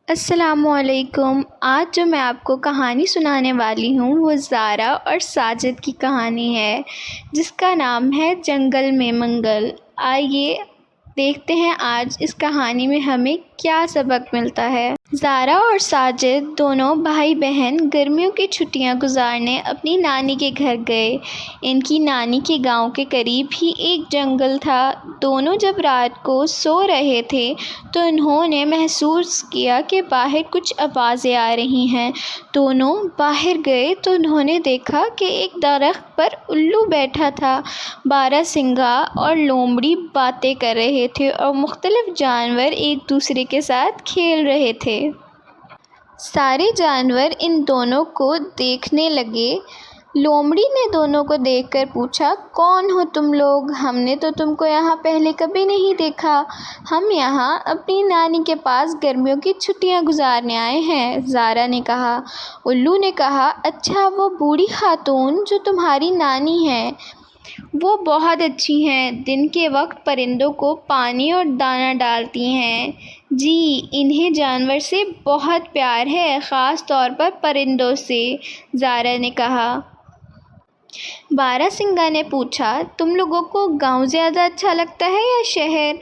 السلام علیکم۔ آج جو میں آپ کو کہانی سنانے والی ہوں وہ زارا اور ساجد کی کہانی ہے، جس کا نام ہے جنگل میں منگل۔ آئیے دیکھتے ہیں آج اس کہانی میں ہمیں کیا سبق ملتا ہے۔ زارا اور ساجد دونوں بھائی بہن گرمیوں کی چھٹیاں گزارنے اپنی نانی کے گھر گئے۔ ان کی نانی کے گاؤں کے قریب ہی ایک جنگل تھا۔ دونوں جب رات کو سو رہے تھے تو انہوں نے محسوس کیا کہ باہر کچھ آوازیں آ رہی ہیں۔ دونوں باہر گئے تو انہوں نے دیکھا کہ ایک درخت پر الو بیٹھا تھا۔ باراسنگا اور لومڑی باتیں کر رہے تھے اور مختلف جانور ایک دوسرے کے ساتھ کھیل رہے تھے۔ سارے جانور ان دونوں کو دیکھنے لگے۔ لومڑی نے دونوں کو دیکھ کر پوچھا، کون ہو تم لوگ؟ ہم نے تو تم کو یہاں پہلے کبھی نہیں دیکھا۔ ہم یہاں اپنی نانی کے پاس گرمیوں کی چھٹیاں گزارنے آئے ہیں، زارا نے کہا۔ الو نے کہا، اچھا وہ بوڑھی خاتون جو تمہاری نانی ہے، وہ بہت اچھی ہیں، دن کے وقت پرندوں کو پانی اور دانہ ڈالتی ہیں۔ جی، انہیں جانور سے بہت پیار ہے، خاص طور پر پرندوں سے، زارا نے کہا۔ باراسنگا نے پوچھا، تم لوگوں کو گاؤں زیادہ اچھا لگتا ہے یا شہر؟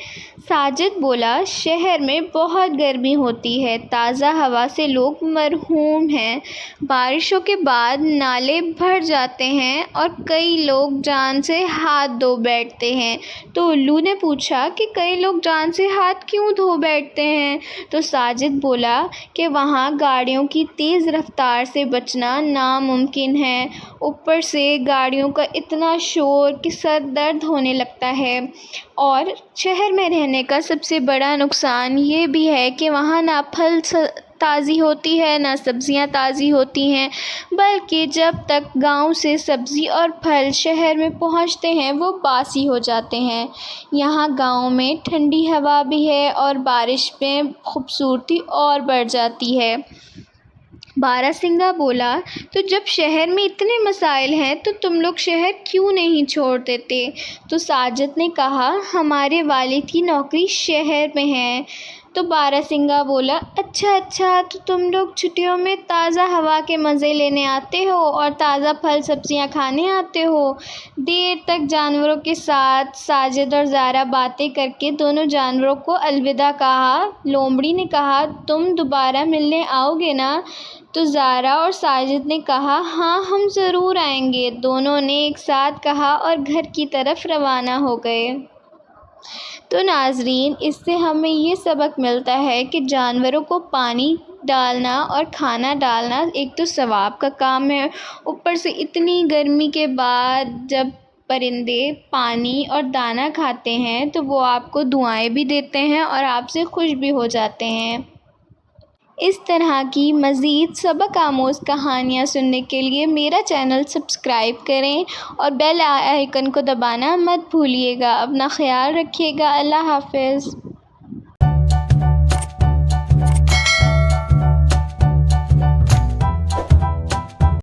ساجد بولا، شہر میں بہت گرمی ہوتی ہے، تازہ ہوا سے لوگ محروم ہیں، بارشوں کے بعد نالے بھر جاتے ہیں اور کئی لوگ جان سے ہاتھ دھو بیٹھتے ہیں۔ تو الو نے پوچھا کہ کئی لوگ جان سے ہاتھ کیوں دھو بیٹھتے ہیں؟ تو ساجد بولا کہ وہاں گاڑیوں کی تیز رفتار سے بچنا ناممکن ہے، اوپر سے گاڑیوں کا اتنا شور کہ سر درد ہونے لگتا ہے، اور شہر میں رہنے کا سب سے بڑا نقصان یہ بھی ہے کہ وہاں نہ پھل تازی ہوتی ہے نہ سبزیاں تازی ہوتی ہیں، بلکہ جب تک گاؤں سے سبزی اور پھل شہر میں پہنچتے ہیں وہ باسی ہو جاتے ہیں۔ یہاں گاؤں میں ٹھنڈی ہوا بھی ہے اور بارش میں خوبصورتی اور بڑھ جاتی ہے۔ باراسنگا بولا، تو جب شہر میں اتنے مسائل ہیں تو تم لوگ شہر کیوں نہیں چھوڑ دیتے؟ تو ساجد نے کہا، ہمارے والد کی نوکری شہر میں ہے۔ تو باراسنگا بولا، اچھا تو تم لوگ چھٹیوں میں تازہ ہوا کے مزے لینے آتے ہو اور تازہ پھل سبزیاں کھانے آتے ہو۔ دیر تک جانوروں کے ساتھ ساجد اور زارا باتیں کر کے دونوں جانوروں کو الوداع کہا۔ لومڑی نے کہا، تم دوبارہ ملنے آؤ گے نا؟ تو زارا اور ساجد نے کہا، ہاں ہم ضرور آئیں گے۔ دونوں نے ایک ساتھ کہا اور گھر کی طرف روانہ ہو گئے۔ تو ناظرین، اس سے ہمیں یہ سبق ملتا ہے کہ جانوروں کو پانی ڈالنا اور کھانا ڈالنا ایک تو ثواب کا کام ہے، اوپر سے اتنی گرمی کے بعد جب پرندے پانی اور دانہ کھاتے ہیں تو وہ آپ کو دعائیں بھی دیتے ہیں اور آپ سے خوش بھی ہو جاتے ہیں۔ اس طرح کی مزید سبق آموز کہانیاں سننے کے لیے میرا چینل سبسکرائب کریں اور بیل آئیکن کو دبانا مت بھولیے گا۔ اپنا خیال رکھیے گا۔ اللہ حافظ۔